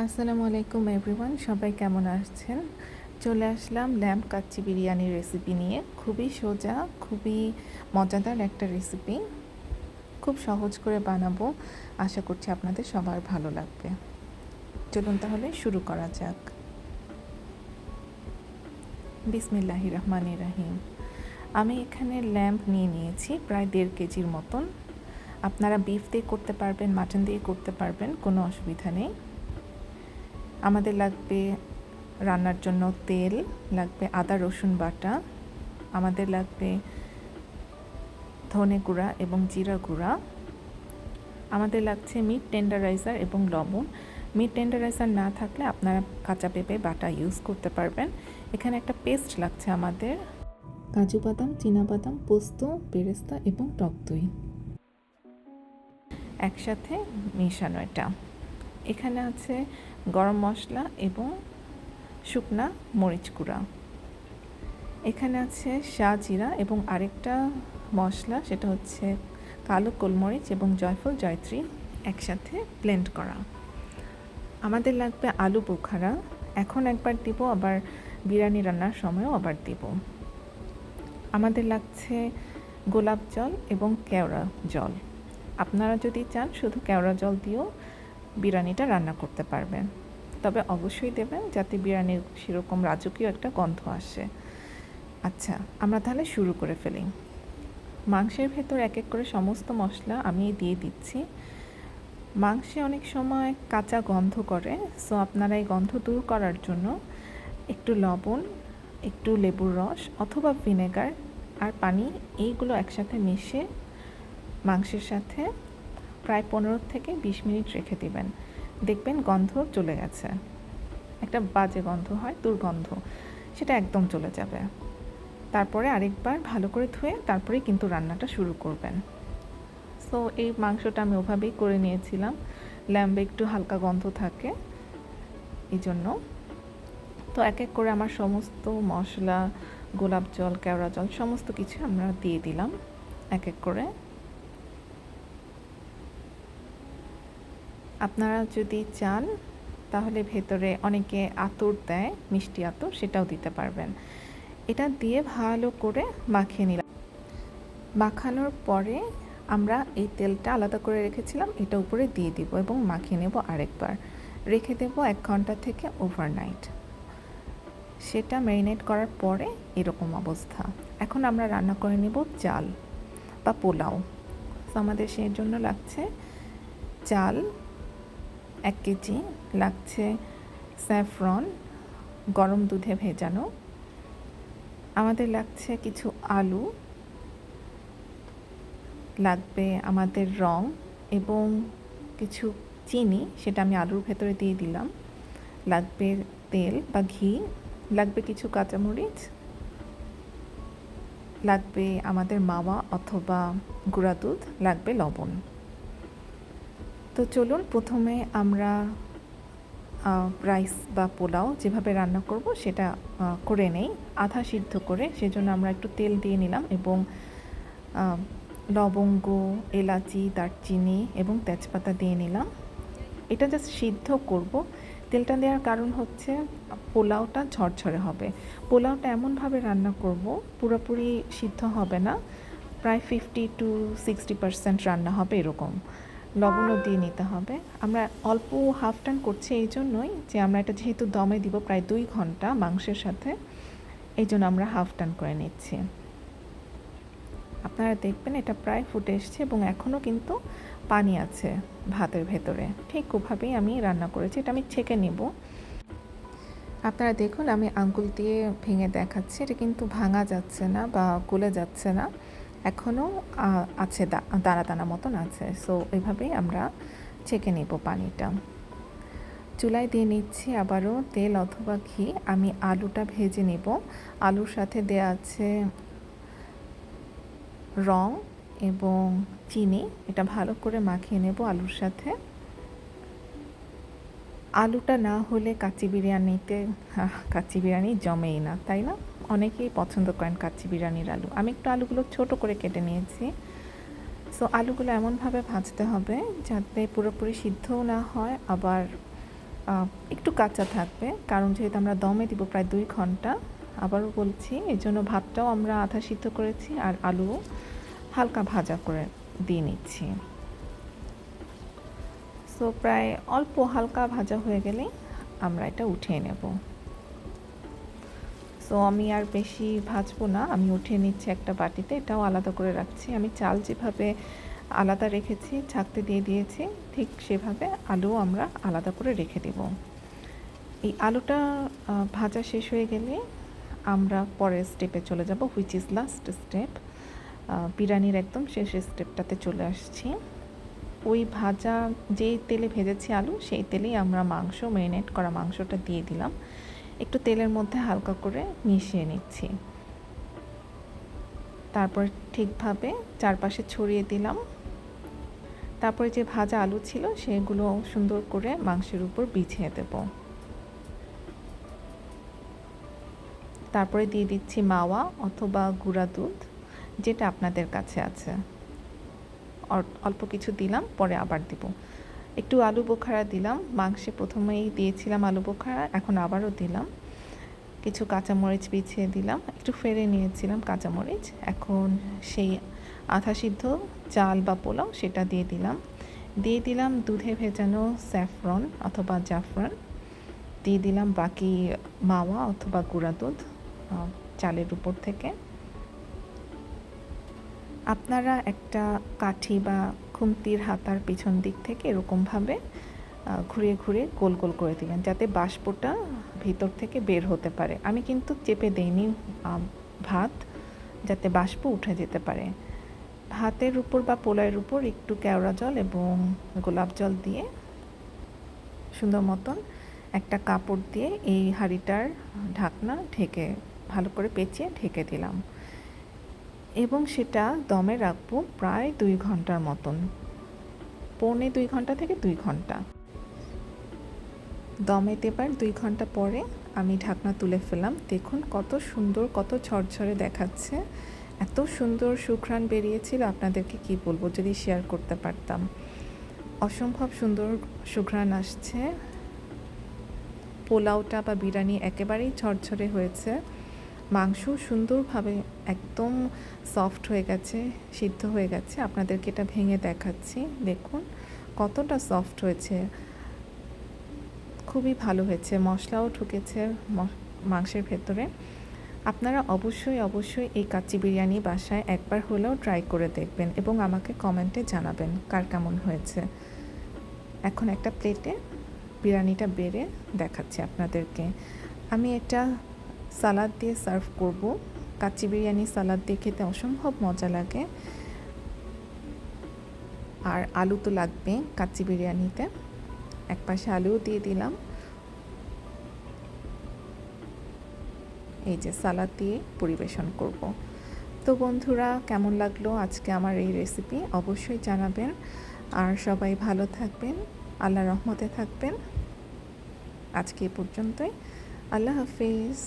আসসালামু আলাইকুম এভরিওয়ান, সবাই কেমন আছেন? চলে আসলাম ল্যাম্ব কাচ্চি বিরিয়ানির রেসিপি নিয়ে। খুবই সোজা, খুবই মজাদার একটা রেসিপি। খুব সহজ করে বানাবো, আশা করছি আপনাদের সবার ভালো লাগবে। চলুন তাহলে শুরু করা যাক। বিসমিল্লাহির রহমানির রহিম। আমি এখানে ল্যাম্ব নিয়ে নিয়েছি প্রায় 1.5 কেজির মতন। আপনারা বিফ দিয়ে করতে পারবেন, মাটন দিয়ে করতে পারবেন, কোনো অসুবিধা নেই। আমাদের লাগবে রান্নার জন্য তেল, লাগবে আদা রসুন বাটা, আমাদের লাগবে ধনে গুঁড়া এবং জিরা গুঁড়া, আমাদের লাগছে মিট টেন্ডারাইজার এবং লবণ। মিট টেন্ডারাইজার না থাকলে আপনারা কাঁচা পেঁপে বাটা ইউজ করতে পারবেন। এখানে একটা পেস্ট লাগছে আমাদের, কাজু বাদাম, চীনাবাদাম, পোস্ত, বেরেস্তা এবং টক দই একসাথে মেশানো। এখানে আছে গরম মশলা এবং শুকনা মরিচ গুঁড়া। এখানে আছে শাহজিরা এবং আরেকটা মশলা, সেটা হচ্ছে কালো গোলমরিচ এবং জয়ফল জয়ত্রী একসাথে ব্লেন্ড করা। আমাদের লাগবে আলু বোখারা, এখন একবার দিব, আবার বিরিয়ানি রান্নার সময়ও আবার দিব। আমাদের লাগছে গোলাপ জল এবং কেওড়া জল। আপনারা যদি চান শুধু কেওড়া জল দিয়েও বিরিয়ানিটা রান্না করতে পারবেন, তবে অবশ্যই দেবেন যাতে বিরিয়ানির সেরকম রাজকীয় একটা গন্ধ আসে। আচ্ছা, আমরা তাহলে শুরু করে ফেলি। মাংসের ভেতর এক এক করে সমস্ত মশলা আমি দিয়ে দিচ্ছি। মাংসে অনেক সময় কাঁচা গন্ধ করে, সো আপনারা এই গন্ধ দূর করার জন্য একটু লবণ, একটু লেবুর রস অথবা ভিনেগার আর পানি, এইগুলো একসাথে মিশিয়ে মাংসের সাথে প্রায় 15 থেকে 20 মিনিট রেখে দিবেন। দেখবেন গন্ধ চলে গেছে। একটা বাজে গন্ধ হয়, দুর্গন্ধ, সেটা একদম চলে যাবে। তারপরে আরেকবার ভালো করে ধুয়ে তারপরেই কিন্তু রান্নাটা শুরু করবেন। সো এই মাংসটা আমি ওভাবেই করে নিয়েছিলাম। ল্যাম্বে একটু হালকা গন্ধ থাকে এই জন্য। তো এক এক করে আমার সমস্ত মশলা, গোলাপ জল, কেওড়া জল সমস্ত কিছু আমরা দিয়ে দিলাম এক এক করে। আপনারা যদি চান তাহলে ভেতরে অনেকে আতর দেয়, মিষ্টি আতর, সেটাও দিতে পারবেন। এটা দিয়ে ভালো করে মাখিয়ে নিলাম। মাখানোর পরে আমরা এই তেলটা আলাদা করে রেখেছিলাম, এটা উপরে দিয়ে দিব এবং মাখিয়ে নেব আরেকবার। রেখে দেব 1 ঘন্টা থেকে ওভারনাইট। সেটা ম্যারিনেট করার পরে এরকম অবস্থা। এখন আমরা রান্না করে নেব চাল বা পোলাও। তো আমাদের সেই জন্য লাগছে চাল 1 কেজি, লাগছে স্যাফরন গরম দুধে ভেজানো, আমাদের লাগছে কিছু আলু, লাগবে আমাদের রং এবং কিছু চিনি, সেটা আমি আলুর ভেতরে দিয়ে দিলাম। লাগবে তেল বা ঘি, লাগবে কিছু কাঁচামরিচ, লাগবে আমাদের মাওয়া অথবা গুঁড়া দুধ, লাগবে লবণ। তো চলুন প্রথমে আমরা রাইস বা পোলাও যেভাবে রান্না করব সেটা করে নেই, আধা সিদ্ধ করে। সেজন্য আমরা একটু তেল দিয়ে নিলাম এবং লবঙ্গ, এলাচি, দারচিনি এবং তেজপাতা দিয়ে নিলাম। এটা জাস্ট সিদ্ধ করব। তেলটা দেওয়ার কারণ হচ্ছে পোলাওটা ঝরঝরে হবে। পোলাওটা এমনভাবে রান্না করব, পুরোপুরি সিদ্ধ হবে না, প্রায় 50-60% রান্না হবে এরকম। লবণও দিয়ে নিতে হবে। আমরা অল্প হাফ টান করছি এই জন্যই যে আমরা এটা যেহেতু দমে দিব প্রায় 2 ঘন্টা মাংসের সাথে, এই জন্য আমরা হাফ টান করে নিচ্ছি। আপনারা দেখবেন এটা প্রায় ফুটে এসছে এবং এখনও কিন্তু পানি আছে ভাতের ভেতরে। ঠিক ওভাবেই আমি রান্না করেছি। এটা আমি ছেঁকে নেব। আপনারা দেখুন, আমি আঙ্গুল দিয়ে ভেঙে দেখাচ্ছি, এটা কিন্তু ভাঙা যাচ্ছে না বা গলে যাচ্ছে না, এখনও আছে, দানা দানা মতন আছে। সো এইভাবেই আমরা ছেঁকে নেব পানিটা। চুলায় দিয়ে নিচ্ছি আবারও তেল অথবা ঘি। আমি আলুটা ভেজে নেব। আলুর সাথে দেয়া আছে রং এবং চিনি, এটা ভালো করে মাখিয়ে নেব আলুর সাথে। আলুটা না হলে কাচ্চি বিরিয়ানি জমেই না, তাই না? অনেকেই পছন্দ করেন কাচ্চি বিরিয়ানির আলু। আমি একটু আলুগুলো ছোট করে কেটে নিয়েছি। সো আলুগুলো এমনভাবে ভাজতে হবে যাতে পুরোপুরি সিদ্ধও না হয়, আবার একটু কাঁচা থাকবে, কারণ যেহেতু আমরা দমে দিব প্রায় 2 ঘন্টা। আবারও বলছি, এই জন্য ভাতটাও আমরা আধা সিদ্ধ করেছি আর আলুও হালকা ভাজা করে দিয়ে নিচ্ছি। সো প্রায় অল্প হালকা ভাজা হয়ে গেলে আমরা এটা উঠিয়ে নেব। সো আমি আর বেশি ভাজবো না, আমি উঠিয়ে নিচ্ছি একটা বাটিতে। এটাও আলাদা করে রাখছি। আমি চাল যেভাবে আলাদা রেখেছি, ছাঁকতে দিয়ে দিয়েছি, ঠিক সেভাবে আলুও আমরা আলাদা করে রেখে দেব। এই আলুটা ভাজা শেষ হয়ে গেলে আমরা পরের স্টেপে চলে যাব, হুইচ ইজ লাস্ট স্টেপ। বিরিয়ানির একদম শেষ স্টেপটাতে চলে আসছি। ওই ভাজা যেই তেলে ভেজেছি আলু, সেই তেলেই আমরা ম্যারিনেট করা মাংসটা দিয়ে দিলাম। একটু তেলের মধ্যে হালকা করে মিশিয়ে নিচ্ছি। তারপর ঠিকভাবে চারপাশে ছড়িয়ে দিলাম। তারপরে যে ভাজা আলু ছিল সেগুলো সুন্দর করে মাংসের উপর বিছিয়ে দেব। তারপরে দিয়ে দিচ্ছি মাওয়া অথবা গুঁড়া দুধ, যেটা আপনাদের কাছে আছে। অল্প কিছু দিলাম, পরে আবার দিব। একটু আলু বোখারা দিলাম, মাংসে প্রথমেই দিয়েছিলাম আলু বোখারা, এখন আবারও দিলাম। কিছু কাঁচামরিচ বিছিয়ে দিলাম, একটু ফেড়ে নিয়েছিলাম কাঁচামরিচ। এখন সেই আধা সিদ্ধ চাল বা পোলাও সেটা দিয়ে দিলাম দুধে ভেজানো স্যাফরন অথবা জাফরান, দিয়ে দিলাম বাকি মাওয়া অথবা গুঁড়া দুধ চালের উপর থেকে। আপনারা একটা কাঠি বা খুন্তির হাতার পিছন দিক থেকে এরকমভাবে ঘুরিয়ে ঘুরিয়ে গোল গোল করে দিবেন, যাতে বাষ্পটা ভিতর থেকে বের হতে পারে। আমি কিন্তু চেপে দেইনি ভাত, যাতে বাষ্প উঠে যেতে পারে। ভাতের উপর বা পোলাওয়ের উপর একটু কেওড়া জল এবং গোলাপ জল দিয়ে সুন্দর মতন একটা কাপড় দিয়ে এই হাঁড়িটার ঢাকনা ঢেকে ভালো করে পেঁচিয়ে ঢেকে দিলাম এবং সেটা দমে রাখবো প্রায় 2 ঘন্টার মতন, পৌনে 2 ঘন্টা থেকে 2 ঘন্টা। দমে দেবার 2 ঘন্টা পরে আমি ঢাকনা তুলে ফেললাম। দেখুন কত সুন্দর, কত ঝরঝরে দেখাচ্ছে। এত সুন্দর সুঘ্রাণ বেরিয়েছিল, আপনাদেরকে কি বলবো, যদি শেয়ার করতে পারতাম। অসম্ভব সুন্দর সুঘ্রাণ আসছে। পোলাওটা বা বিরিয়ানি একেবারেই ঝরঝরে হয়েছে। মাংস সুন্দরভাবে একদম সফট হয়ে গেছে, সিদ্ধ হয়ে গেছে। আপনাদেরকে এটা ভেঙে দেখাচ্ছি, দেখুন কতটা সফট হয়েছে। খুবই ভালো হয়েছে, মশলাও ঢুকেছে মাংসের ভেতরে। আপনারা অবশ্যই এই কাচ্চি বিরিয়ানি বাসায় একবার হলেও ট্রাই করে দেখবেন এবং আমাকে কমেন্টে জানাবেন কার কেমন হয়েছে। এখন একটা প্লেটে বিরিয়ানিটা বেড়ে দেখাচ্ছি আপনাদেরকে। আমি এটা সালাদ দিয়ে সার্ভ করব। কাচ্চি বিরিয়ানি সালাদ দিয়ে খেতে অসম্ভব মজা লাগে, আর আলু তো লাগবে কাচ্চি বিরিয়ানিতে। এক পাশে আলুও দিয়ে দিলাম। এই যে সালাদ দিয়ে পরিবেশন করব। তো বন্ধুরা, কেমন লাগলো আজকে আমার এই রেসিপি অবশ্যই জানাবেন। আর সবাই ভালো থাকবেন, আল্লাহর রহমতে থাকবেন। আজকে এ পর্যন্তই। আল্লাহ হাফিজ।